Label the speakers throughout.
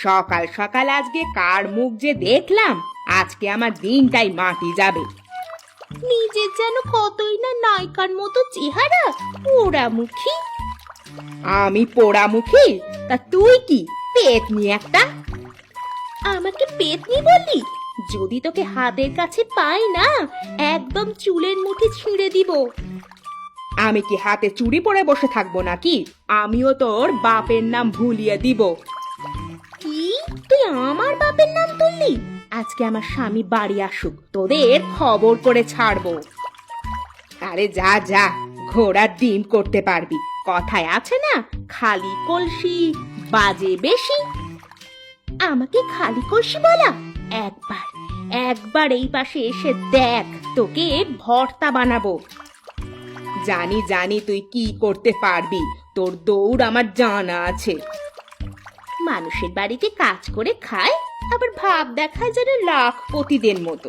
Speaker 1: সকাল সকাল আজকে কার মুখ যে দেখলাম, আজকে আমার দিনটাই মাটি যাবে। নিজের যেন কতই না নায়িকার মতো চেহারা, পোড়ামুখী। আমি পোড়ামুখী? তা তুই কি পেতনি একটা? আমাকে পেতনি বললি? যদি তোকে হাতের কাছে পাই না, একদম চুলের মুঠি ছিঁড়ে দিব। আমি কি হাতে চুড়ি পরে বসে থাকবো নাকি? আমিও তোর বাপের নাম ভুলিয়ে দিব। কি, তুই আমার বাপের নাম তুললি? আজকে আমার স্বামী বাড়ি আসুক, তোদের খবর করে ছাড়বো। আরে যা যা, ঘোড়ার ডিম করতে পারবি। কথায় আছে না, খালি কলসি বাজে বেশি। আমাকে খালি কলসি বলা? একবার একবার এই পাশে এসে দেখ, তোকে ভর্তা বানাবো। জানি জানি তুই কি করতে পারবি, তোর দৌড় আমার জানা আছে। মানুষের বাড়িতে কাজ করে খায়, আবার ভাব দেখায় যেন লাখপতিদের মতো।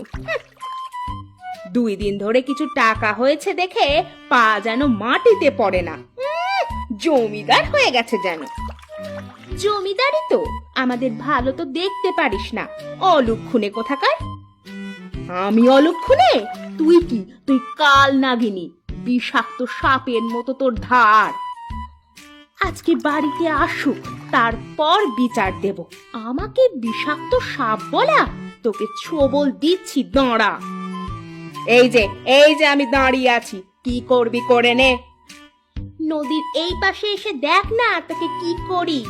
Speaker 1: 2 দিন ধরে কিছু টাকা হয়েছে দেখে পা যেন মাটিতে পড়ে না। জমিদার হয়ে গেছে যেন। জমিদারি তো, আমাদের ভালো তো দেখতে পারিস না, অলক্ষণে কোথাকার। আমি অলক্ষণে? তুই কি, তুই কাল নাগিনী, বিষাক্ত সাপের মতো তোর ধার। আজকে বাড়িতে আসুক, তারপর বিচার দেব। আমাকে বিষাক্ত সাপ বলা? তোকে ছোবল দিচ্ছি, দাঁড়া। এই যে আমি দাঁড়িয়ে আছি, কি করবি করে নে। নদীর এই পাশে এসে দেখ না তোকে কি করি।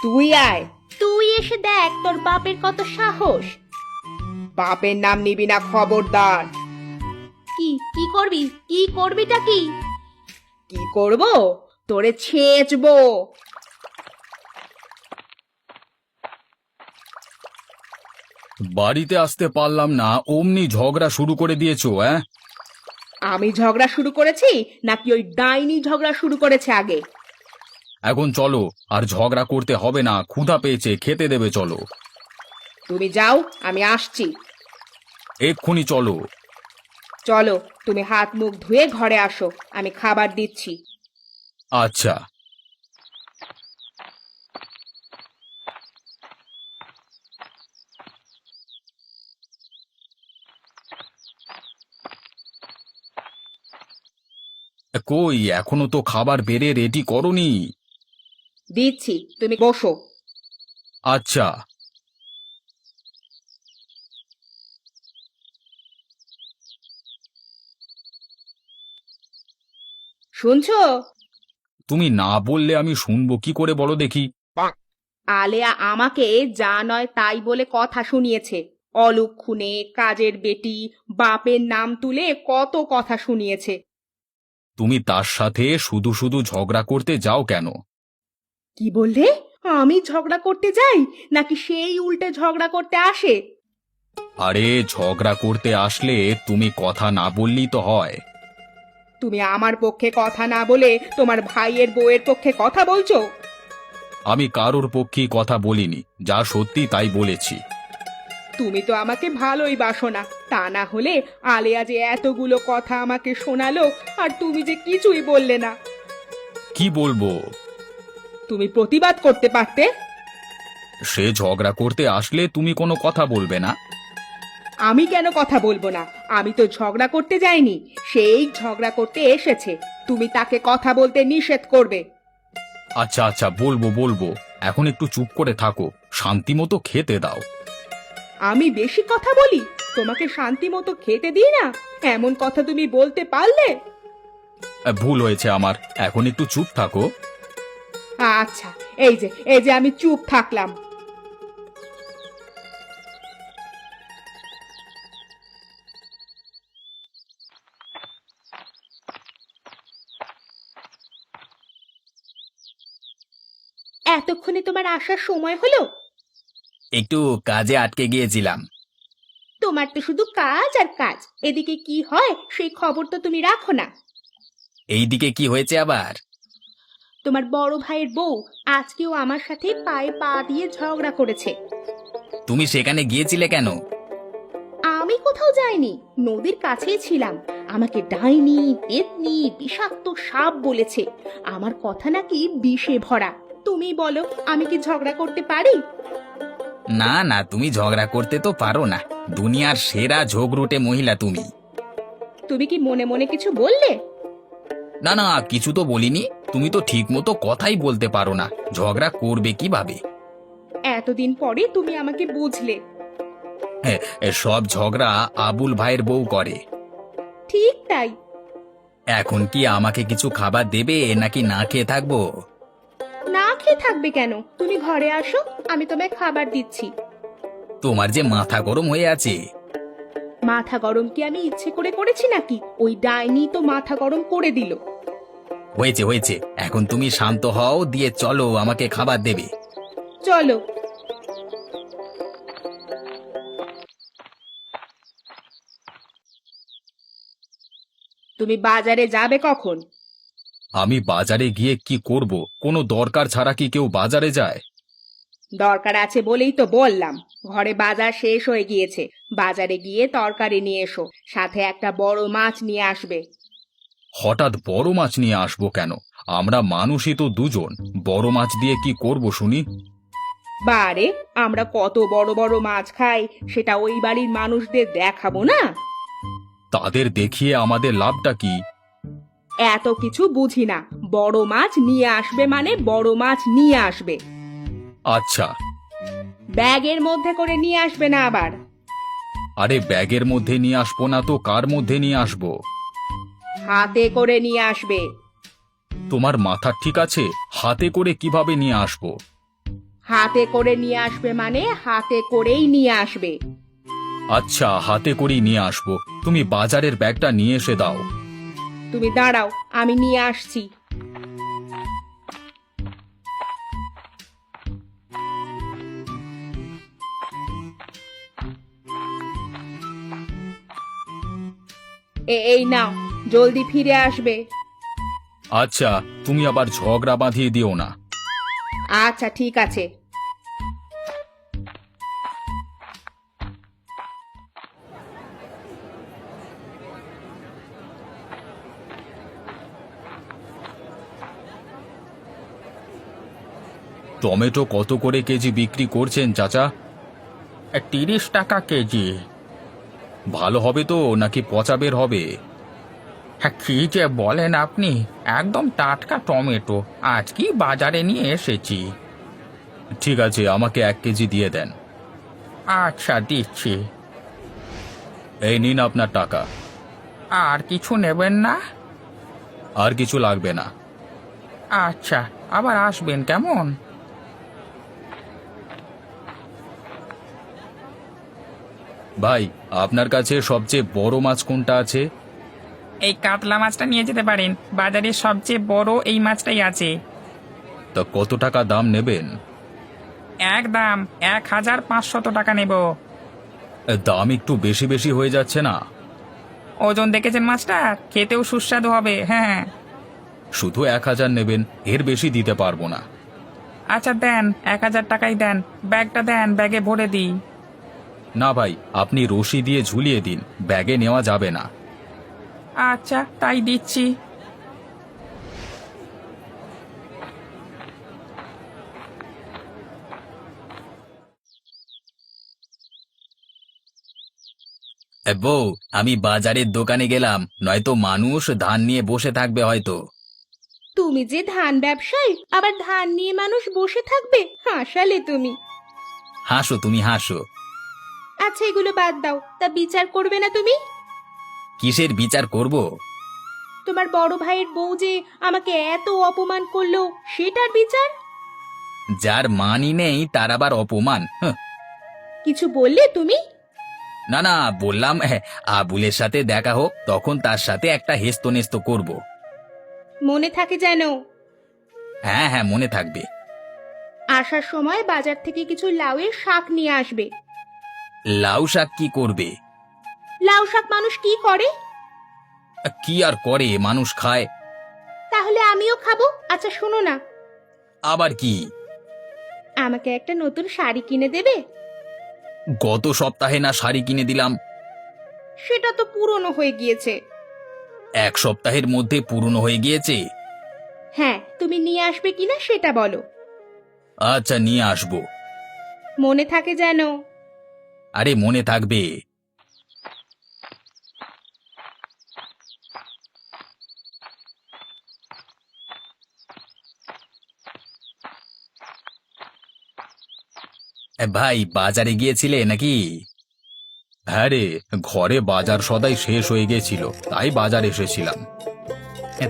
Speaker 1: তুই আয়, তুই এসে দেখ তোর বাপের কত সাহস। বাপের নাম নিবি না, খবরদার। কি কি করবি? কি করবিটা কি? কি করব? তোরে ছেঁচবো।
Speaker 2: বাড়িতে আসতে পারলাম না, অমনি ঝগড়া শুরু করে দিয়েছো।
Speaker 1: আমি ঝগড়া শুরু করেছি নাকি ওই ডাইনি ঝগড়া শুরু করেছে আগে?
Speaker 2: এখন চলো, আর ঝগড়া করতে হবে না, ক্ষুধা পেয়েছে, খেতে দেবে, চলো।
Speaker 1: তুমি যাও, আমি আসছি।
Speaker 2: এক্ষুনি চলো।
Speaker 1: চলো, তুমি হাত মুখ ধুয়ে ঘরে আসো, আমি খাবার দিচ্ছি।
Speaker 2: আচ্ছা। কই, এখনো তো খাবার বেড়ে রেডি করনি।
Speaker 1: দিচ্ছি, তুমি বসো।
Speaker 2: আচ্ছা।
Speaker 1: শুনছো?
Speaker 2: তুমি না বললে আমি শুনবো কি করে, বলো দেখি।
Speaker 1: আলেয়া আমাকে যা নয় তাই বলে কথা শুনিয়েছে। অলক্ষণে, কাজের বেটি, বাপের নাম তুলে কত কথা শুনিয়েছে।
Speaker 2: তুমি তার সাথে শুধু শুধু ঝগড়া করতে যাও কেন?
Speaker 1: কি বললে? আমি ঝগড়া করতে যাই নাকি সেই উল্টে ঝগড়া করতে আসে?
Speaker 2: আরে ঝগড়া করতে আসলে তুমি কথা না বললেই তো হয়।
Speaker 1: তুমি আমার পক্ষে কথা না বলে তোমার ভাইয়ের বউয়ের পক্ষে কথা বলছো।
Speaker 2: আমি কারোর পক্ষেই কথা বলিনি, যা সত্যি তাই বলেছি।
Speaker 1: তুমি তো আমাকে ভালোই বাসো না, তা না হলে আলেয়া যে এতগুলো কথা আমাকে শোনালো, আর তুমি যে কিছুই বললে না।
Speaker 2: কি বলবো?
Speaker 1: তুমি প্রতিবাদ করতে পারতে।
Speaker 2: সে ঝগড়া করতে আসলে তুমি কোনো কথা বলবে না?
Speaker 1: আমি কেন কথা বলবো না? আমি তো ঝগড়া করতে যাইনি, সেই ঝগড়া করতে এসেছে। তুমি তাকে কথা বলতে নিষেধ করবে।
Speaker 2: আচ্ছা আচ্ছা, বলবো বলবো, এখন একটু চুপ করে থাকো, শান্তি মতো খেতে দাও।
Speaker 1: আমি বেশি কথা বলি? তোমাকে শান্তি মতো খেতে দিই না, এমন কথা তুমি বলতে পারলে?
Speaker 2: ভুল হয়েছে আমার, এখন একটু চুপ থাকো।
Speaker 1: আচ্ছা, এই যে আমি চুপ থাকলাম। এতক্ষণে তোমার আসার সময় হলো?
Speaker 2: একটু কাজে আটকে গিয়েছিলাম।
Speaker 1: তোমার তো শুধু কাজ আর কাজ, এদিকে কি হয় সেই খবর তো তুমি রাখো না।
Speaker 2: এইদিকে কি হয়েছে আবার?
Speaker 1: তোমার বড় ভাইয়ের বউ আজকেও আমার সাথে পায়ে পা দিয়ে ঝগড়া করেছে।
Speaker 2: তুমি সেখানে গিয়েছিলে কেন?
Speaker 1: আমি কোথাও যাইনি, নদীর কাছেই ছিলাম। আমাকে ডাইনি, পেতনি, বিষাক্ত সাপ বলেছে। আমার কথা নাকি বিষে ভরা। তুমি বলো, আমি কি ঝগড়া করতে পারি?
Speaker 2: না না, তুমি ঝগড়া করতে তো পারো না। দুনিয়ার সেরা ঝগড়ুটে মহিলা তুমি।
Speaker 1: তুমি কি মনে মনে কিছু বললে?
Speaker 2: না না, কিছু তো বলিনি। তুমি তো ঠিক মতো কথাই বলতে পারো না, ঝগড়া করবে কিভাবে?
Speaker 1: এতদিন পরে তুমি আমাকে বুঝলে।
Speaker 2: হ্যাঁ, সব ঝগড়া আবুল ভাইয়ের বউ করে।
Speaker 1: ঠিক তাই।
Speaker 2: এখন কি আমাকে কিছু খাবার দেবে নাকি না খেয়ে থাকবো?
Speaker 1: না খেয়ে থাকবে কেন? তুমি ঘরে আসো, আমি তোমায় খাবার দিচ্ছি।
Speaker 2: তোমার যে মাথা গরম হয়ে আছে।
Speaker 1: মাথা গরম কি আমি ইচ্ছে করে করেছি নাকি? ওই ডাইনি তো মাথা গরম করে দিল।
Speaker 2: হয়েছে হয়েছে, এখন তুমি শান্ত হও, দিয়ে চলো, আমাকে খাবার দেবে।
Speaker 1: চলো। তুমি বাজারে যাবে কখন?
Speaker 2: আমি বাজারে গিয়ে কি করব? কোনো দরকার ছাড়া কি কেউ বাজারে যায়?
Speaker 1: দরকার আছে বলেই তো বললাম। ঘরে বাজার শেষ হয়ে গিয়েছে। বাজারে গিয়ে তরকারি নিয়ে এসো, সাথে একটা বড় মাছ নিয়ে আসবে।
Speaker 2: হঠাৎ বড় মাছ নিয়ে আসবো কেন? আমরা মানুষই তো দুজন, বড় মাছ দিয়ে কি করব শুনি?
Speaker 1: বারে, আমরা কত বড় বড় মাছ খাই, সেটা ওই বাড়ির মানুষদের দেখাবো না?
Speaker 2: তাদের দেখিয়ে আমাদের লাভটা কি?
Speaker 1: এত কিছু বুঝি না। বড় মাছ নিয়ে আসবে মানে বড় মাছ নিয়ে আসবে।
Speaker 2: আচ্ছা।
Speaker 1: ব্যাগের মধ্যে করে নিয়ে আসবে না আবার।
Speaker 2: আরে ব্যাগের মধ্যে নিয়ে আসবো না তো কার মধ্যে নিয়ে আসবো?
Speaker 1: হাতে করে নিয়ে আসবে।
Speaker 2: তোমার মাথা ঠিক আছে? হাতে করে কিভাবে নিয়ে আসবো?
Speaker 1: হাতে করে নিয়ে আসবে মানে হাতে করেই নিয়ে আসবে।
Speaker 2: আচ্ছা, হাতে করেই নিয়ে আসবো। তুমি বাজারের ব্যাগটা নিয়ে এসে দাও।
Speaker 1: তুমি দাঁড়াও, আমি নিয়ে আসছি। এই নাও, জলদি ফিরে আসবে।
Speaker 2: আচ্ছা, তুমি আবার ঝগড়া বাঁধিয়ে দিও না।
Speaker 1: আচ্ছা ঠিক আছে।
Speaker 2: টমেটো কত করে কেজি বিক্রি করছেন চাচা? 30 টাকা কেজি। ভালো হবে তো নাকি পচা বের হবে?
Speaker 3: হ্যাঁ, কি যে বলেন আপনি! একদম টাটকা টমেটো, আজকেই বাজারে নিয়ে এসেছি।
Speaker 2: ঠিক আছে, আমাকে 1 কেজি দিয়ে দেন।
Speaker 3: আচ্ছা, দিচ্ছি।
Speaker 2: এই নিন আপনার টাকা।
Speaker 3: আর কিছু নেবেন না?
Speaker 2: আর কিছু লাগবে না।
Speaker 3: আচ্ছা, আবার আসবেন কেমন?
Speaker 2: ভাই, আপনার কাছে সবচেয়ে বড় মাছ কোনটা আছে?
Speaker 3: এই কাতলা মাছটা নিয়ে যেতে পারেন, বাজারে সবচেয়ে বড় এই মাছটাই আছে।
Speaker 2: তা কত টাকা দাম নেবেন?
Speaker 3: একদম 1500 টাকা নেব।
Speaker 2: দাম একটু বেশি বেশি হয়ে যাচ্ছে না?
Speaker 3: ওজন দেখেছেন মাছটা? খেতেও সুস্বাদু হবে। হ্যাঁ।
Speaker 2: শুধু 1000 নেবেন, এর বেশি দিতে পারবো না।
Speaker 3: আচ্ছা দেন, 1000 টাকাই দেন। ব্যাগটা দেন, ব্যাগে ভরে দিই।
Speaker 2: না ভাই, আপনি রশি দিয়ে ঝুলিয়ে দিন, ব্যাগে নেওয়া যাবে না।
Speaker 3: আচ্ছা, তাই দিচ্ছি।
Speaker 2: বউ, আমি বাজারের দোকানে গেলাম, নয়তো মানুষ ধান নিয়ে বসে থাকবে হয়তো।
Speaker 1: তুমি যে ধান ব্যবসায়ী, আবার ধান নিয়ে মানুষ বসে থাকবে? হাসালে তুমি।
Speaker 2: হাসো, তুমি হাসো।
Speaker 1: আচ্ছা এগুলো বাদ দাও, তা বিচার করবে না তুমি?
Speaker 2: কিসের বিচার করব?
Speaker 1: তোমার বড় ভাইয়ের বউ যে আমাকে এত অপমান করলো, সেটার বিচার।
Speaker 2: যার মানই নেই তার আবার অপমান? হাহ।
Speaker 1: কিছু বললে তুমি?
Speaker 2: না না, বললাম আবুলের সাথে দেখা হোক, তখন তার সাথে একটা হেস্তনেস্ত করব।
Speaker 1: মনে থাকে যেন।
Speaker 2: হ্যাঁ হ্যাঁ, মনে থাকবে।
Speaker 1: আসার সময় বাজার থেকে কিছু লাউয়ের শাক নিয়ে আসবে।
Speaker 2: লাউ শাক কি করবে?
Speaker 1: লাউ শাক মানুষ কি করে?
Speaker 2: কি আর করে, মানুষ খায়।
Speaker 1: তাহলে আমিও খাবো। আচ্ছা শোনো না,
Speaker 2: আবার কি?
Speaker 1: আমাকে একটা নতুন শাড়ি কিনে দেবে?
Speaker 2: গত সপ্তাহে না শাড়ি কিনে দিলাম?
Speaker 1: সেটা তো পুরনো হয়ে গিয়েছে।
Speaker 2: এক সপ্তাহের মধ্যে পূর্ণ হয়ে গিয়েছে।
Speaker 1: হ্যাঁ, তুমি নিয়ে আসবে কিনা সেটা বলো।
Speaker 2: আচ্ছা, নিয়ে আসবো।
Speaker 1: মনে থাকে যেন।
Speaker 2: আরে মনে থাকবে। ভাই, বাজারে গিয়েছিলে নাকি? হ্যাঁ রে, ঘরে বাজার সদাই শেষ হয়ে গেছিল, তাই বাজার এসেছিলাম।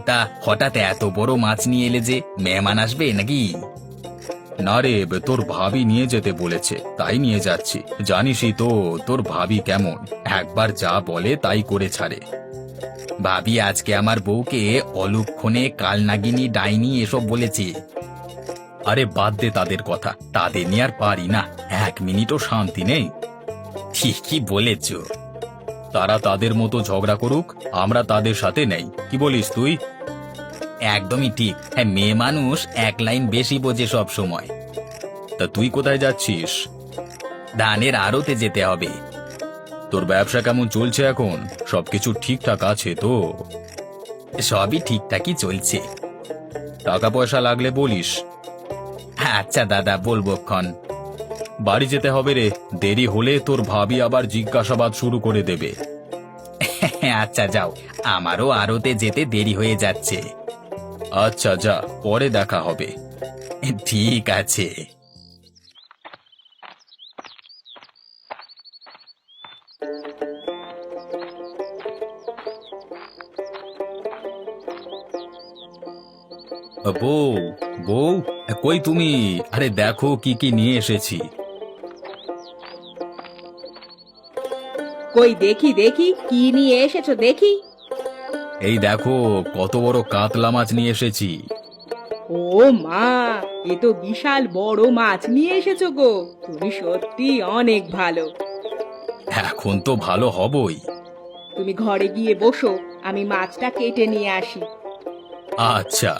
Speaker 2: তা হঠাৎ এত বড় মাছ নিয়ে এলে যে, মেহমান আসবে নাকি? না রে, তোর ভাবি নিয়ে যেতে বলেছে, তাই নিয়ে যাচ্ছি। জানিসই তো তোর ভাবি কেমন, একবার যা বলে তাই করে ছাড়ে। ভাবি আজকে আমার বউকে অলুক্ষণে কালনাগিনী ডাইনি এসব বলেছে। আরে বাদ দে তাদের কথা, তাদের নিয়ে আর পারি না, এক মিনিটও শান্তি নেই। ঠিকই বলেছ। তারা তাদের মতো ঝগড়া করুক, আমরা তাদের সাথে নেই, কি বলিস তুই? একদমই ঠিক। হ্যাঁ, মেয়ে মানুষ এক লাইন বেশি বোঝে সব সময়। তা তুই কোথায় যাচ্ছিস? ধানের আড়তে যেতে হবে। তোর ব্যবসা কেমন চলছে এখন? সবকিছু ঠিকঠাক আছে তো? সবই ঠিকঠাকই চলছে। টাকা পয়সা লাগলে বলিস। আচ্ছা দাদা, বলবো ক্ষণ। বাড়ি যেতে হবে রে, দেরি হলে তোর ভাবি আবার জিজ্ঞাসাবাদ শুরু করে দেবে। আচ্ছা যাও, আমারও আড়তে যেতে দেরি হয়ে যাচ্ছে। আচ্ছা যা, পরে দেখা হবে। ঠিক আছে। বউ, বউ, কই তুমি? আরে দেখো কি কি নিয়ে এসেছি।
Speaker 1: কই দেখি দেখি, কি নিয়ে এসেছো দেখি।
Speaker 2: এই দেখো কত বড় কাতলা মাছ নিয়ে এসেছি।
Speaker 1: ও মা, এ তো বিশাল বড় মাছ নিয়ে এসেছো গো, তুমি সত্যি অনেক ভালো।
Speaker 2: এখন তো ভালো হবই।
Speaker 1: তুমি ঘরে গিয়ে বসো, আমি মাছটা কেটে নিয়ে আসি।
Speaker 2: আচ্ছা।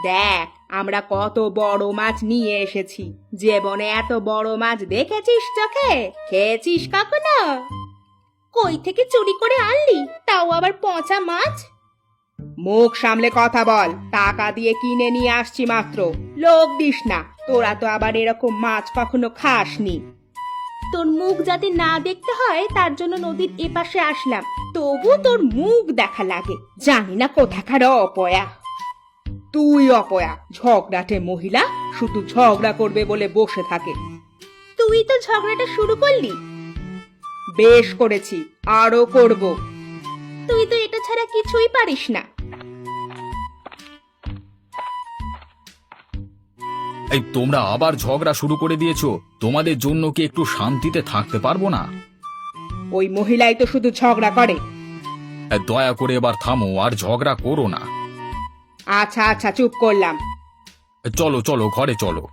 Speaker 1: দেখ, আমরা কত বড় মাছ নিয়ে এসেছি। জীবনে এত বড় মাছ দেখেছিস চোখে? খেয়েছিস কখনো? কই থেকে চুরি করে আনলি, তাও আবার পচা মাছ? মুখ সামলে কথা বল, টাকা দিয়ে কিনে নিয়ে আসছি মাত্র, লোভ দিস না। তোরা তো আবার এরকম মাছ কখনো খাসনি। তোর মুখ যাতে না দেখতে হয় তার জন্য নদীর এপাশে আসলাম, তবু তোর মুখ দেখা লাগে। জানি না কোথাকার অপয়া। তুই অপয়া, ঝগড়াটে মহিলা, শুধু ঝগড়া করবে বলে বসে থাকে। তুই তো ঝগড়াটা শুরু করলি। বেশ করেছি, আরো করব। তুই তো এটা ছাড়া কিছুই পারিস না।
Speaker 2: এই তোমরা আবার ঝগড়া শুরু করে দিয়েছো, তোমাদের জন্য কি একটু শান্তিতে থাকতে পারবো না?
Speaker 1: ওই মহিলাই তো শুধু ঝগড়া করে।
Speaker 2: দয়া করে এবার থামো, আর ঝগড়া করো না।
Speaker 1: আচ্ছা আচ্ছা, চুপ করলাম।
Speaker 2: চলো চলো, ঘরে চলো।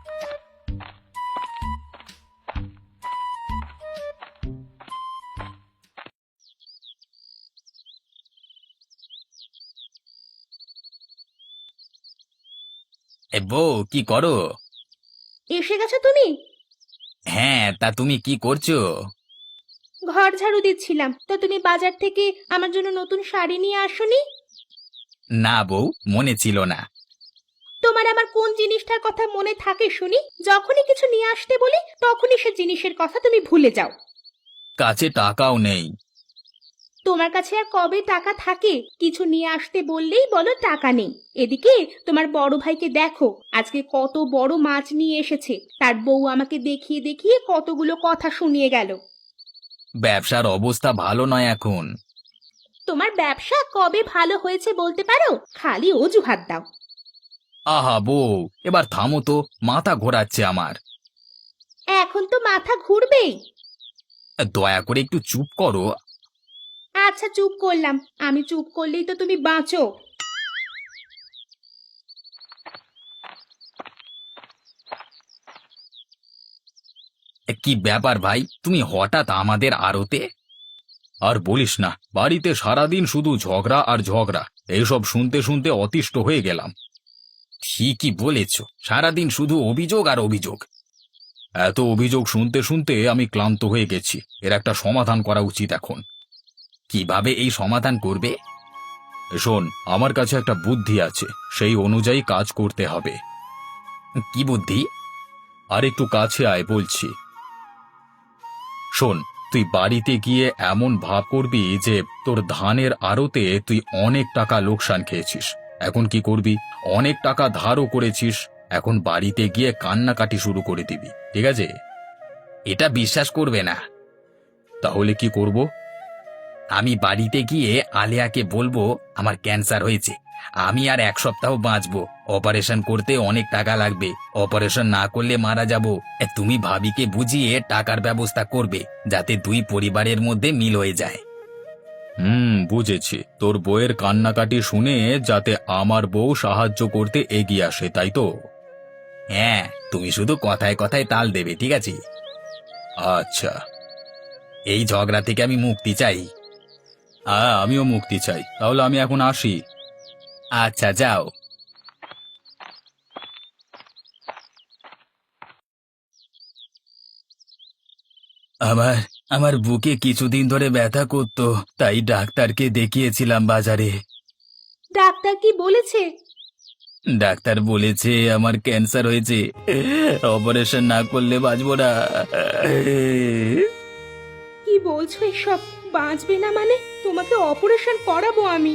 Speaker 2: বউ, কি করো?
Speaker 1: এসে গেছো তুমি?
Speaker 2: হ্যাঁ, তা তুমি কি করছো?
Speaker 1: ঘর ঝাড়ু দিচ্ছিলাম। তো তুমি বাজার থেকে আমার জন্য নতুন শাড়ি নিয়ে আসোনি?
Speaker 2: না বউ, মনে ছিল না।
Speaker 1: তোমার আমার কোন জিনিসটার কথা মনে থাকে শুনি? যখনই কিছু নিয়ে আসতে বলি তখনই সে জিনিসের কথা তুমি ভুলে যাও।
Speaker 2: কাছে টাকাও নেই।
Speaker 1: তোমার কাছে আর কবে টাকা থাকে? কিছু নিয়ে আসতে বললেই বলো টাকা নেই। এদিকে তোমার বড় ভাইকে দেখো, আজকে কত বড় মাছ নিয়ে এসেছে। তার বউ আমাকে দেখিয়ে দেখিয়ে কতগুলো কথা শুনিয়ে গেল।
Speaker 2: ব্যবসার অবস্থা ভালো নয় এখন।
Speaker 1: তোমার ব্যবসা কবে ভালো হয়েছে বলতে পারো? খালি অজুহাত দাও।
Speaker 2: আহা বউ, এবার থামো তো, মাথা ঘোরাচ্ছে আমার।
Speaker 1: এখন তো মাথা ঘুরবেই।
Speaker 2: দয়া করে একটু চুপ করো।
Speaker 1: আচ্ছা চুপ করলাম। আমি চুপ করলেই তো তুমি বাঁচো।
Speaker 2: কি ব্যাপার ভাই, তুমি হঠাৎ আমাদের আড়তে? আর বলিস না, বাড়িতে সারাদিন শুধু ঝগড়া আর ঝগড়া, এইসব শুনতে শুনতে অতিষ্ঠ হয়ে গেলাম। ঠিকই বলেছ, সারাদিন শুধু অভিযোগ আর অভিযোগ। এত অভিযোগ শুনতে শুনতে আমি ক্লান্ত হয়ে গেছি। এর একটা সমাধান করা উচিত এখন। কিভাবে এই সমাধান করবে? শোন, আমার কাছে একটা বুদ্ধি আছে, সেই অনুযায়ী কাজ করতে হবে। কি বুদ্ধি? আর একটু কাছে আয় বলছি। শোন, তুই বাড়িতে গিয়ে এমন ভাব করবি যে তোর ধানের আড়তে তুই অনেক টাকা লোকসান খেয়েছিস। এখন কি করবি? অনেক টাকা ধারও করেছিস। এখন বাড়িতে গিয়ে কান্নাকাটি শুরু করে দিবি, ঠিক আছে? এটা বিশ্বাস করবে না। তাহলে কি করব? আমি বাড়িতে গিয়ে আলেয়াকে বলবো আমার ক্যান্সার হয়েছে, আমি আর 1 সপ্তাহ বাঁচবো, অপারেশন করতে অনেক টাকা লাগবে, অপারেশন না করলে মারা যাব। তুমি ভাবিকে বুঝিয়ে টাকার ব্যবস্থা করবে, যাতে দুই পরিবারের মধ্যে মিল হয়ে যায়। বুঝেছি। তোর বউয়ের কান্নাকাটি শুনে যাতে আমার বউ সাহায্য করতে এগিয়ে আসে, তাই তো? হ্যাঁ, তুমি শুধু কথায় কথায় তাল দেবে, ঠিক আছে? আচ্ছা। এই ঝগড়া থেকে আমি মুক্তি চাই। আমিও মুক্তি চাই। তাহলে আমি এখন আসি। আচ্ছা, যাও। আমার আমার বুকে কিছুদিন ধরে ব্যথা করতো, তাই ডাক্তারকে দেখিয়েছিলাম বাজারে।
Speaker 1: ডাক্তার কি বলেছে?
Speaker 2: ডাক্তার বলেছে আমার ক্যান্সার হয়েছে, অপারেশন না করলে বাঁচবো না।
Speaker 1: কি বলছো এসব? বাঁচবে না মানে? তোমাকে অপারেশন করাবো আমি।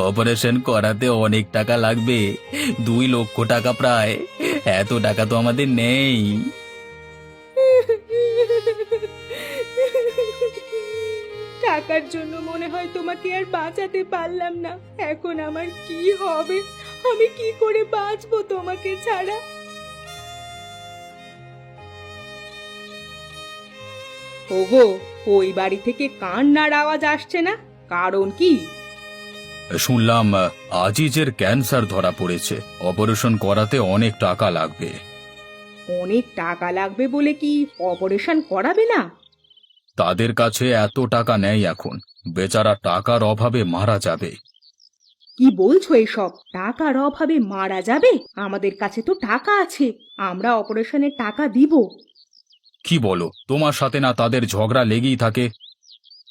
Speaker 2: অপারেশন করাতে অনেক টাকা লাগবে, 2 লক্ষ টাকা প্রায়। এত টাকা তো আমাদের নেই।
Speaker 1: টাকার জন্য মনে হয় তোমাকে আর বাঁচাতে পারলাম না। এখন আমার কি হবে? আমি কি করে বাঁচবো তোমাকে ছাড়া? ওগো, ওই বাড়ি থেকে কান্নার আওয়াজ আসছে না, কারণ কি?
Speaker 2: শুনলাম আজিজের ক্যান্সার ধরা পড়েছে, অপারেশন করাতে অনেক টাকা লাগবে।
Speaker 1: অনেক টাকা লাগবে বলে কি অপারেশন করাবে না?
Speaker 2: তাদের কাছে এত টাকা নেই এখন, বেচারা টাকার অভাবে মারা যাবে।
Speaker 1: কি বলছো এসব? টাকার অভাবে মারা যাবে? আমাদের কাছে তো টাকা আছে, আমরা অপারেশনের টাকা দিব।
Speaker 2: কি বলো? তোমার সাথে না তাদের ঝগড়া লেগেই থাকে?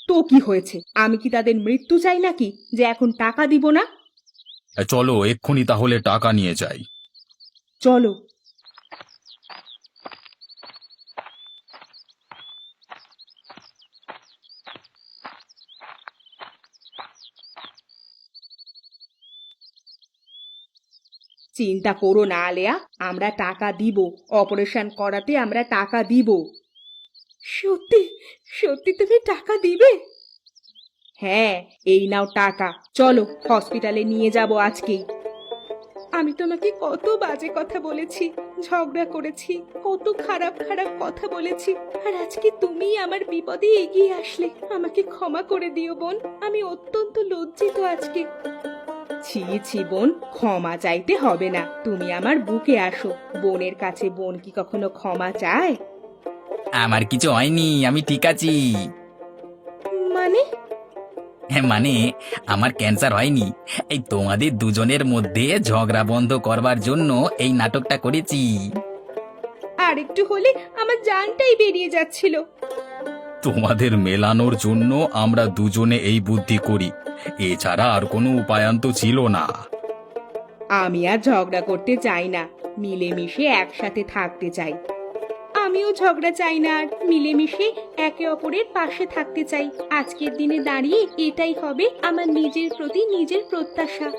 Speaker 1: তো কি হয়েছে? আমি কি তাদের মৃত্যু চাই নাকি যে এখন টাকা দিব না?
Speaker 2: চলো এক্ষুনি তাহলে টাকা নিয়ে যাই।
Speaker 1: চলো। চিন্তা করো না আলেয়া, আমরা টাকা দিব, অপারেশন করাতে আমরা টাকা দিব। সত্যি? সত্যি তুমি টাকা দিবে? হ্যাঁ, এই নাও টাকা, চলো হসপিটালে নিয়ে যাব আজকেই। আমি তোমাকে কত বাজে কথা বলেছি, ঝগড়া করেছি, কত খারাপ খারাপ কথা বলেছি, আর আজকে তুমি আমার বিপদে এগিয়ে আসলে। আমাকে ক্ষমা করে দিও বোন, আমি অত্যন্ত লজ্জিত আজকে। ছি ছি বোন, ক্ষমা চাইতে হবে না, তুমি আমার বুকে আসো। বোনের কাছে বোন কি কখনো ক্ষমা চায়?
Speaker 2: আমার কিছু হয়নি, আমি ঠিক আছি।
Speaker 1: মানে?
Speaker 2: মানে আমার ক্যান্সার হয়নি, এই তোমাদের দুজনের মধ্যে ঝগড়া বন্ধ করবার জন্য এই নাটকটা করেছি।
Speaker 1: আর একটু হলে আমার জানটাই বেরিয়ে যাচ্ছিল।
Speaker 2: তোমাদের মেলানোর জন্য আমরা দুজনে এই বুদ্ধি করি, এছাড়া আর কোনো উপায়ান্ত ছিল না।
Speaker 1: আমি আর ঝগড়া করতে চাই না, মিলেমিশে একসাথে থাকতে চাই। আমিও ঝগড়া চাই না, আর মিলেমিশে একে অপরের পাশে থাকতে চাই। আজকের দিনে দাঁড়িয়ে এটাই হবে আমার নিজের প্রতি নিজের প্রত্যাশা।